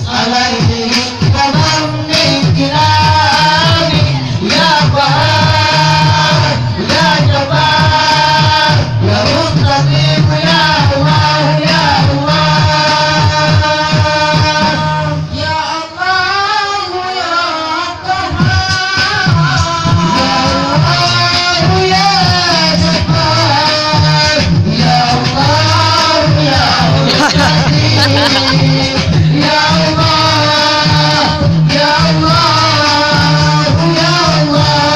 عليه كمن من كرامي يا قهار يا جبار يا منتقم يا الله يا الله يا الله يا قهار يا جبار يا الله يا منتقم يا الله يا الله يا الله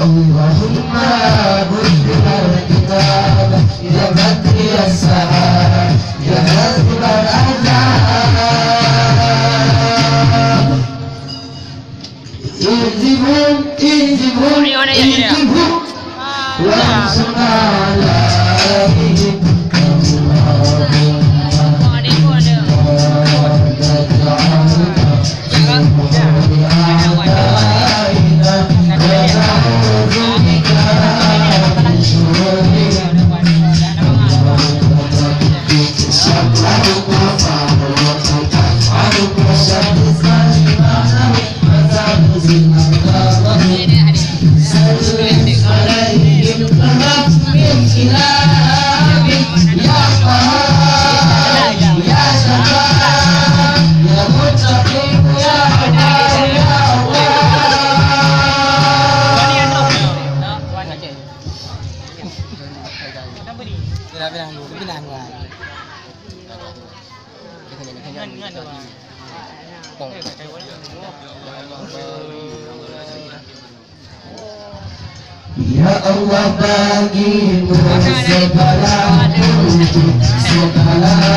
اللهم بشر الكتاب يا بدر السحاب يا هزم الأحزاب انزفوا انزفوا انزفوا وانصرنا عليهم Ya Allah bagimu segala puji segala